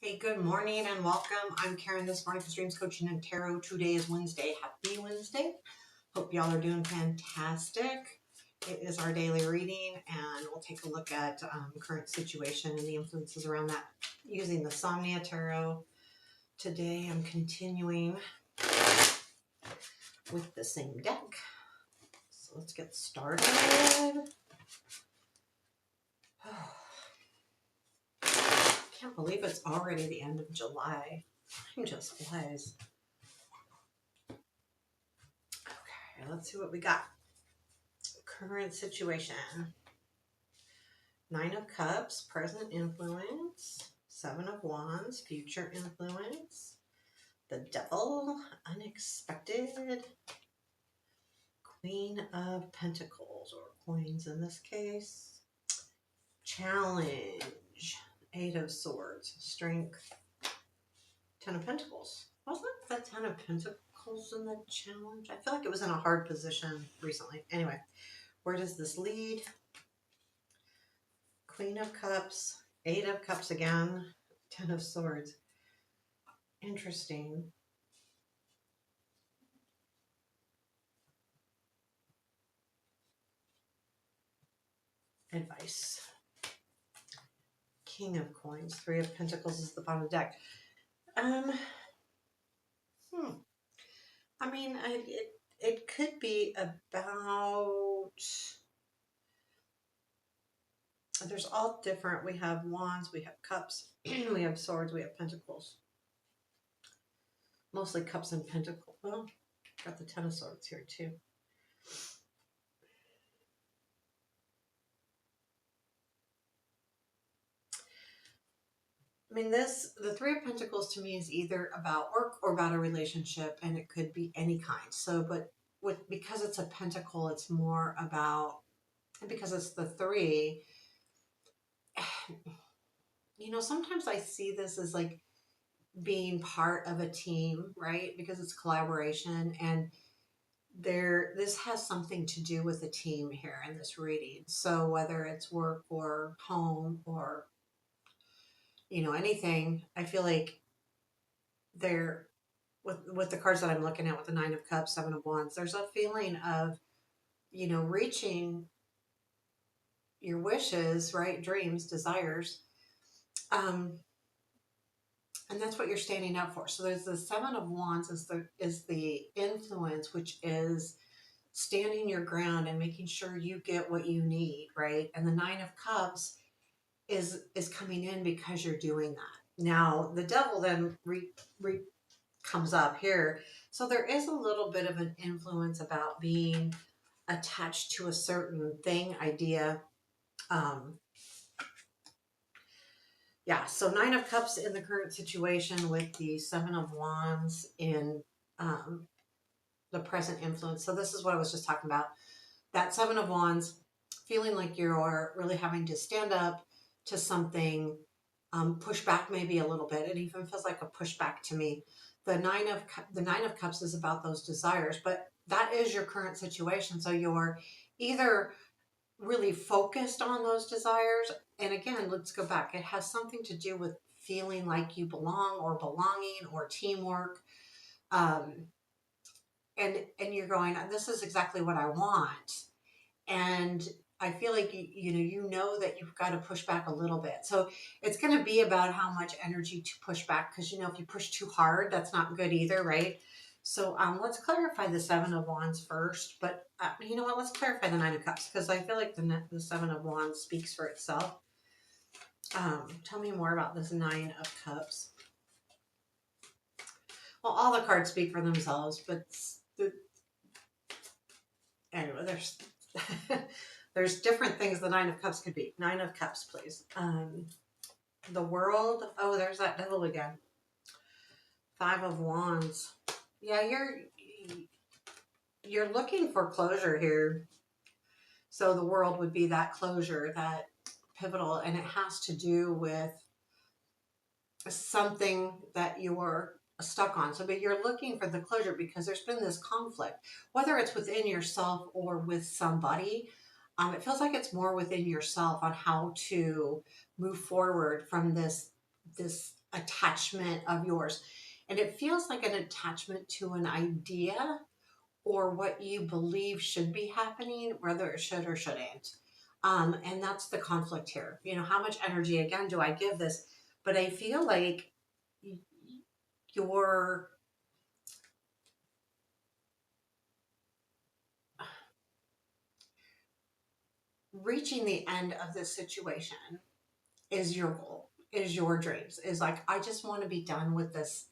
Hey, good morning and welcome. I'm Karen this morning for Streams Coaching and Tarot. Today is Wednesday. Happy Wednesday. Hope y'all are doing fantastic. It is our daily reading and we'll take a look at current situation and the influences around that using the Somnia Tarot. Today I'm continuing with the same deck. So let's get started. Can't believe it's already the end of July. Time just flies. Okay, let's see what we got. Current situation. 9 of Cups, present influence. 7 of Wands, future influence. The Devil, unexpected. Queen of Pentacles, or coins in this case. Challenge, 8 of Swords, strength. 10 of Pentacles. Wasn't the 10 of Pentacles in the challenge? I feel like it was in a hard position recently. Anyway, where does this lead? Queen of Cups, 8 of Cups again, 10 of Swords. Interesting. Advice. King of Coins, 3 of Pentacles is the bottom of the deck. I mean, it could be about... There's all different. We have Wands, we have Cups, we have Swords, we have Pentacles. Mostly Cups and Pentacles. Well, got the 10 of Swords here too. I mean, the 3 of Pentacles to me is either about work or about a relationship, and it could be any kind. So, but because it's a pentacle, it's more about, and because it's the 3, you know, sometimes I see this as like being part of a team, right? Because it's collaboration, and this has something to do with a team here in this reading. So whether it's work or home or, you know, anything, I feel like there, with the cards that I'm looking at with the 9 of Cups, 7 of Wands, there's a feeling of, you know, reaching your wishes, right? Dreams, desires. And that's what you're standing up for. So there's the 7 of Wands is the influence, which is standing your ground and making sure you get what you need, right? And the 9 of Cups is coming in because you're doing that. Now the Devil then comes up here. So there is a little bit of an influence about being attached to a certain thing, idea. Yeah, so 9 of Cups in the current situation with the 7 of Wands in the present influence. So this is what I was just talking about. That 7 of Wands, feeling like you're really having to stand up to something, push back maybe a little bit. It even feels like a pushback to me. The 9 of Cups is about those desires, but that is your current situation. So you're either really focused on those desires, and again, let's go back. It has something to do with feeling like you belong or belonging or teamwork. And you're going, this is exactly what I want. And I feel like you know that you've got to push back a little bit. So it's going to be about how much energy to push back, because, you know, if you push too hard, that's not good either, right? So let's clarify the 7 of Wands first. But you know what? Let's clarify the 9 of Cups, because I feel like the 7 of Wands speaks for itself. Tell me more about this 9 of Cups. Well, all the cards speak for themselves, but anyway, there's different things the 9 of Cups could be. 9 of Cups, please. The World. Oh, there's that Devil again. 5 of Wands. Yeah, you're looking for closure here. So the World would be that closure, that pivotal, and it has to do with something that you're stuck on. So, but you're looking for the closure because there's been this conflict, whether it's within yourself or with somebody. It feels like it's more within yourself on how to move forward from this attachment of yours. And it feels like an attachment to an idea or what you believe should be happening, whether it should or shouldn't. And that's the conflict here. You know, how much energy again do I give this? But I feel like you're reaching the end of this situation is your goal, is your dreams, is like, I just want to be done with this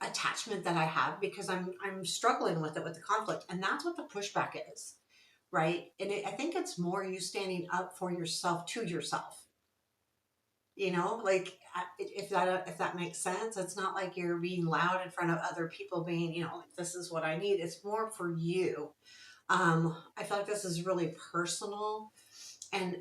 attachment that I have because I'm struggling with it, with the conflict. And that's what the pushback is, right? And I think it's more you standing up for yourself to yourself. You know, like if that makes sense. It's not like you're being loud in front of other people, being, you know, like, this is what I need. It's more for you. I feel like this is really personal, and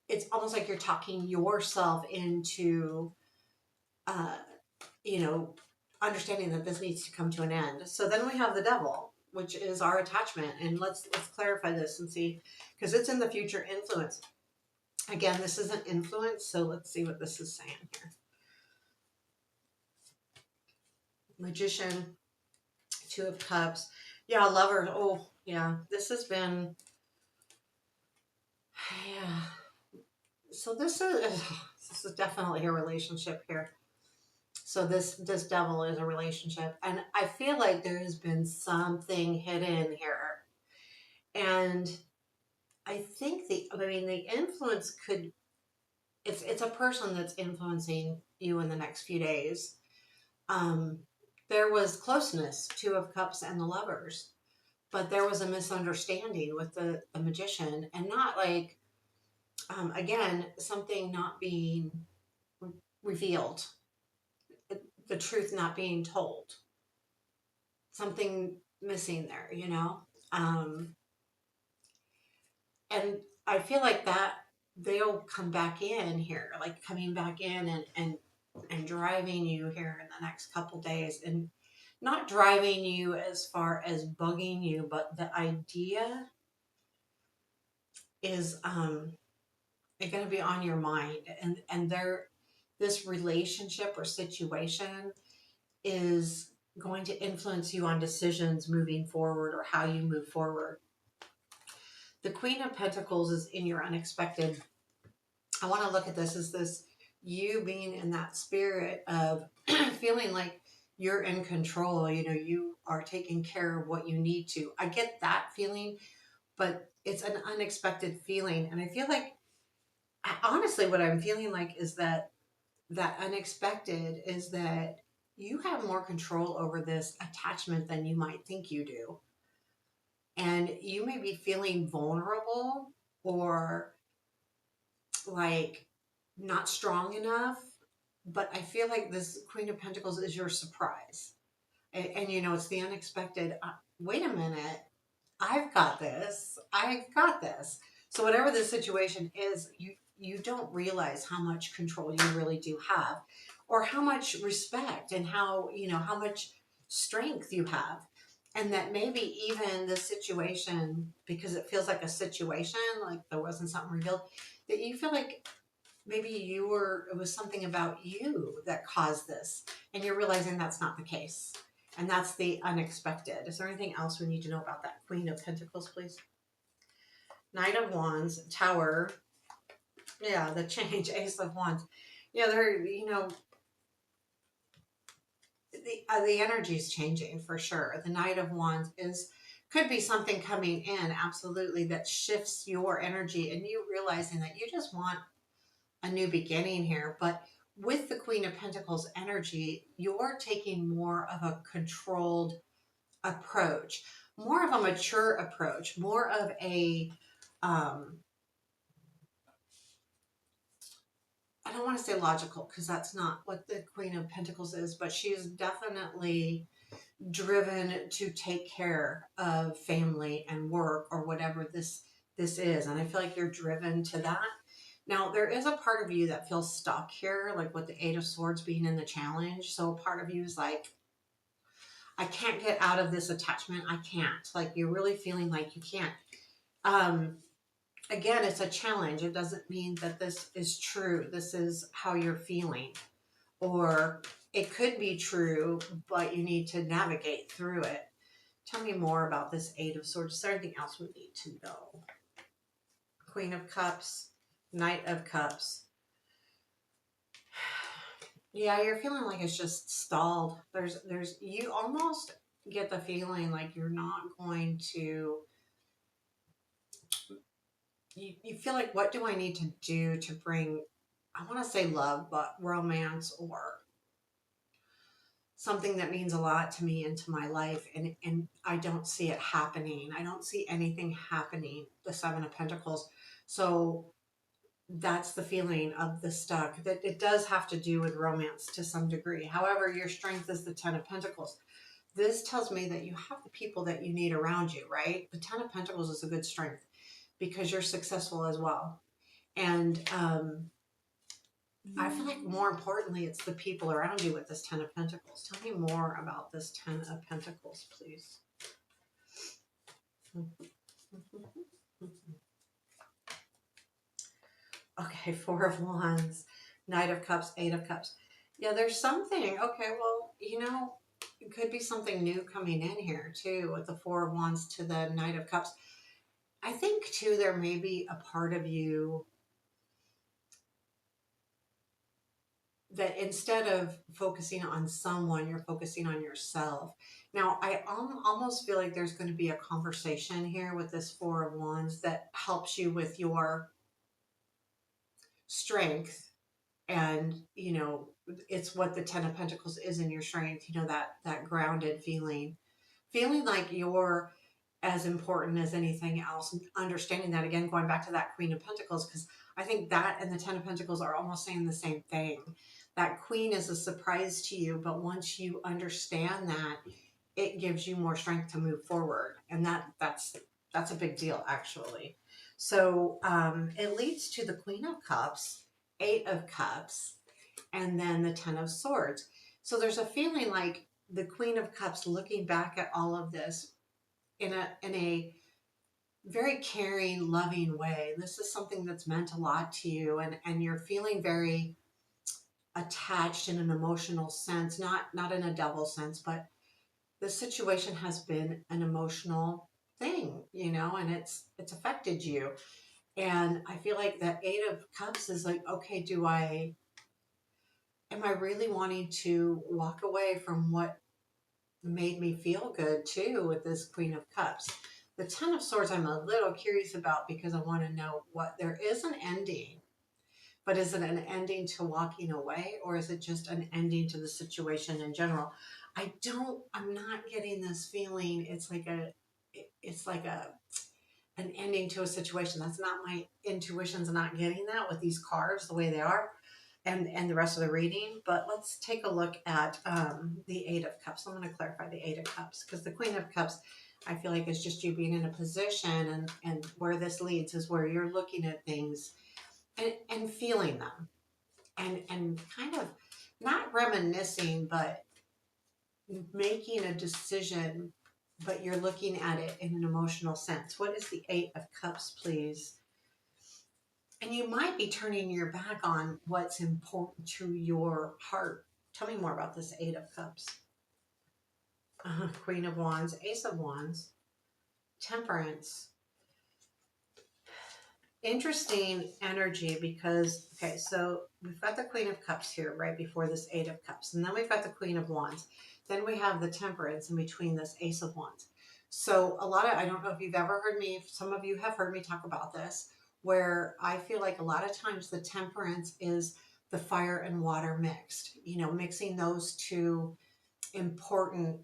it's almost like you're talking yourself into, uh, you know, understanding that this needs to come to an end. So then we have the devil, which is our attachment, and let's clarify this and see, because it's in the future influence. Again, this isn't influence, so let's see what this is saying here. Magician, Two of Cups. Yeah, Lover. Oh, yeah. Yeah. So this is definitely a relationship here. So this devil is a relationship, and I feel like there has been something hidden here, and I mean the influence could, it's a person that's influencing you in the next few days. Um, there was closeness, Two of Cups and the Lovers, but there was a misunderstanding with the magician, and not like, again, something not being revealed, the truth not being told, something missing there, you know? Um, and I feel like that they'll come back in here, like coming back in and driving you here in the next couple days, and not driving you as far as bugging you, but the idea is it's going to be on your mind, and this relationship or situation is going to influence you on decisions moving forward or how you move forward. The Queen of Pentacles is in your unexpected. I want to look at this as this you being in that spirit of feeling like you're in control. You know, you are taking care of what you need to. I get that feeling, but it's an unexpected feeling. And I feel like, honestly, what I'm feeling like is that unexpected is that you have more control over this attachment than you might think you do. And you may be feeling vulnerable or like not strong enough, but I feel like this Queen of Pentacles is your surprise. And you know, it's the unexpected. Wait a minute, I've got this. I've got this. So whatever the situation is, you don't realize how much control you really do have, or how much respect and how, you know, how much strength you have. And that maybe even the situation, because it feels like a situation, like there wasn't something revealed, that you feel like maybe it was something about you that caused this, and you're realizing that's not the case. And that's the unexpected. Is there anything else we need to know about that Queen of Pentacles, please? Knight of Wands, Tower. Yeah, the change, Ace of Wands. Yeah, they're, you know, the energy is changing for sure. The Knight of Wands could be something coming in, absolutely, that shifts your energy, and you realizing that you just want a new beginning here. But with the Queen of Pentacles energy, you're taking more of a controlled approach, more of a mature approach, more of a, I don't want to say logical because that's not what the Queen of Pentacles is, but she is definitely driven to take care of family and work or whatever this is. And I feel like you're driven to that. Now, there is a part of you that feels stuck here, like with the Eight of Swords being in the challenge. So part of you is like, I can't get out of this attachment. I can't. Like, you're really feeling like you can't. Um, again, it's a challenge. It doesn't mean that this is true. This is how you're feeling. Or it could be true, but you need to navigate through it. Tell me more about this Eight of Swords. Is there anything else we need to know? Queen of Cups, Knight of Cups. Yeah, you're feeling like it's just stalled. You almost get the feeling like you're not going to, you feel like, what do I need to do to bring, I want to say love, but romance or something that means a lot to me into my life, and I don't see it happening. I don't see anything happening. The Seven of Pentacles. So that's the feeling of the stuck. That it does have to do with romance to some degree. However, your strength is the Ten of Pentacles. This tells me that you have the people that you need around you, right? The Ten of Pentacles is a good strength because you're successful as well. And I feel like more importantly, it's the people around you with this Ten of Pentacles. Tell me more about this Ten of Pentacles, please. Okay, Four of Wands, Knight of Cups, Eight of Cups. Yeah, there's something. Okay, well, it could be something new coming in here too with the Four of Wands to the Knight of Cups. I think too there may be a part of you that instead of focusing on someone, you're focusing on yourself. Now, I almost feel like there's going to be a conversation here with this Four of Wands that helps you with your strength. And, it's what the Ten of Pentacles is in your strength, that grounded feeling like you're as important as anything else. And understanding that, again, going back to that Queen of Pentacles, because I think that and the Ten of Pentacles are almost saying the same thing. That Queen is a surprise to you, but once you understand that, it gives you more strength to move forward. And that's a big deal, actually. So it leads to the Queen of Cups, Eight of Cups, and then the Ten of Swords. So there's a feeling like the Queen of Cups looking back at all of this in a very caring, loving way. This is something that's meant a lot to you, and you're feeling very attached in an emotional sense, not in a double sense, but the situation has been an emotional thing, and it's affected you. And I feel like that Eight of Cups is like, okay, am I really wanting to walk away from what made me feel good too with this Queen of Cups? The Ten of Swords I'm a little curious about because I want to know what there is an ending, but is it an ending to walking away, or is it just an ending to the situation in general? I'm not getting this feeling. It's like an ending to a situation. That's not, my intuition's not getting that with these cards the way they are, and the rest of the reading. But let's take a look at the Eight of Cups. I'm going to clarify the Eight of Cups because the Queen of Cups, I feel like, is just you being in a position, and where this leads is where you're looking at things and feeling them, and kind of not reminiscing, but making a decision, but you're looking at it in an emotional sense. What is the Eight of Cups, please? And you might be turning your back on what's important to your heart. Tell me more about this Eight of Cups. Queen of Wands, Ace of Wands, Temperance. Interesting energy because, okay, so we've got the Queen of Cups here right before this Eight of Cups. And then we've got the Queen of Wands. Then we have the Temperance in between this Ace of Wands. So I don't know if you've ever heard me, some of you have heard me talk about this, where I feel like a lot of times the Temperance is the fire and water mixed, mixing those two important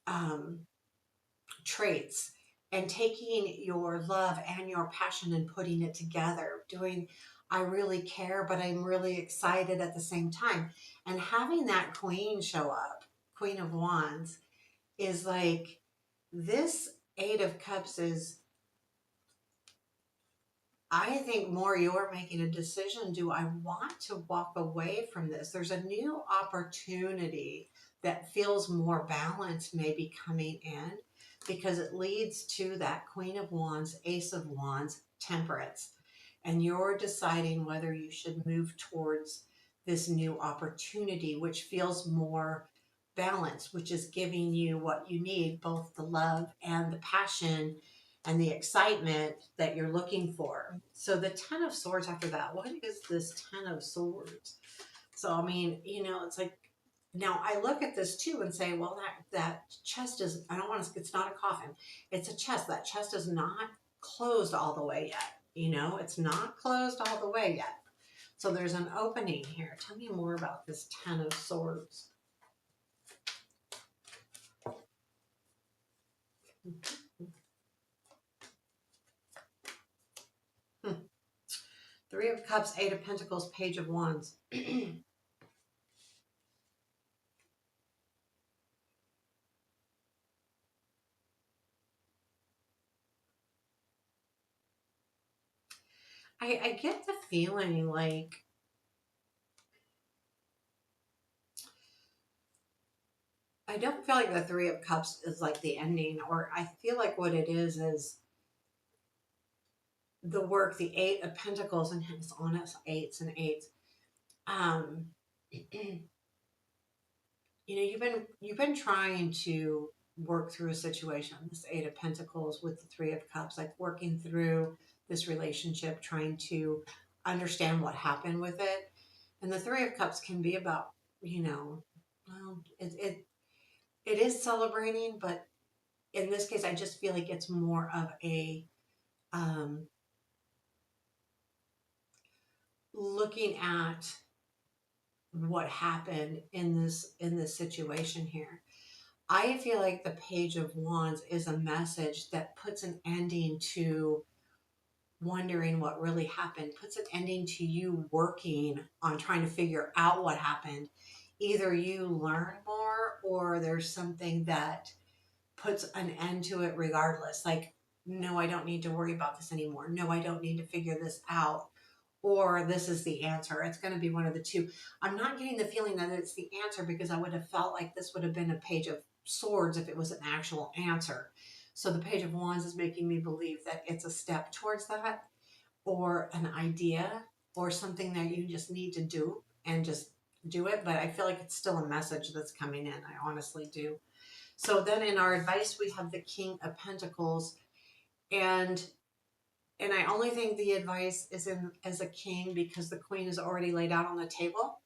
um, traits and taking your love and your passion and putting it together, doing, I really care, but I'm really excited at the same time. And having that Queen show up, Queen of Wands, is like, this Eight of Cups is, I think, more you're making a decision. Do I want to walk away from this? There's a new opportunity that feels more balanced maybe coming in, because it leads to that Queen of Wands, Ace of Wands, Temperance. And you're deciding whether you should move towards this new opportunity, which feels more balanced, which is giving you what you need, both the love and the passion and the excitement that you're looking for. So the Ten of Swords after that, what is this Ten of Swords? So, I mean, it's like, now I look at this too and say, well, that chest is, I don't want to, it's not a coffin. It's a chest. That chest is not closed all the way yet. It's not closed all the way yet. So there's an opening here. Tell me more about this Ten of Swords. Three of Cups, Eight of Pentacles, Page of Wands. I get the feeling like I don't feel like the Three of Cups is like the ending, or I feel like what it is the work, the Eight of Pentacles, and it's on its eights and eights. Um, you've been trying to work through a situation, this Eight of Pentacles with the Three of Cups, like working through this relationship, trying to understand what happened with it. And the Three of Cups can be about, well, it is celebrating, but in this case, I just feel like it's more of a um, looking at what happened in this situation here. I feel like the Page of Wands is a message that puts an ending to wondering what really happened, puts an ending to you working on trying to figure out what happened. Either you learn more or there's something that puts an end to it regardless. Like, no, I don't need to worry about this anymore. No, I don't need to figure this out. Or this is the answer. It's going to be one of the two. I'm not getting the feeling that it's the answer because I would have felt like this would have been a Page of Swords if it was an actual answer. So the Page of Wands is making me believe that it's a step towards that, or an idea, or something that you just need to do and just do it. But I feel like it's still a message that's coming in. I honestly do. So then in our advice, we have the King of Pentacles. And I only think the advice is in as a king because the queen is already laid out on the table.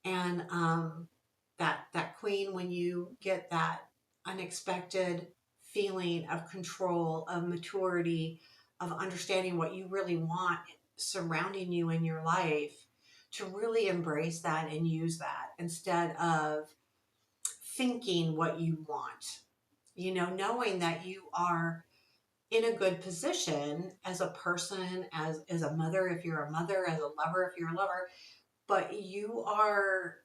And that queen, when you get that unexpected feeling of control, of maturity, of understanding what you really want surrounding you in your life, to really embrace that and use that instead of thinking what you want. Knowing that you are in a good position as a person, as a mother, if you're a mother, as a lover, if you're a lover, but you are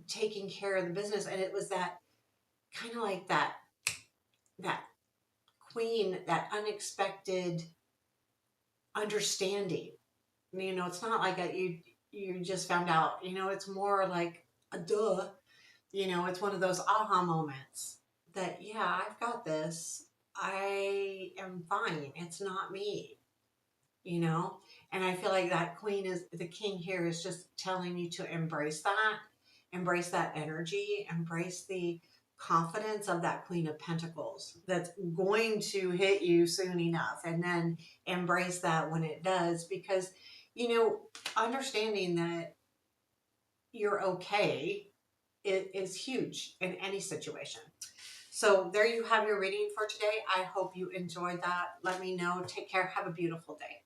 taking care of the business. And it was that kind of like that queen, that unexpected understanding. It's not like you just found out, it's more like a duh. It's one of those aha moments that, yeah, I've got this. I am fine. It's not me. you know? And I feel like that queen is, the king here is just telling you to embrace that energy, embrace the confidence of that Queen of Pentacles that's going to hit you soon enough. And then embrace that when it does, because, understanding that you're okay is huge in any situation. So there you have your reading for today. I hope you enjoyed that. Let me know. Take care. Have a beautiful day.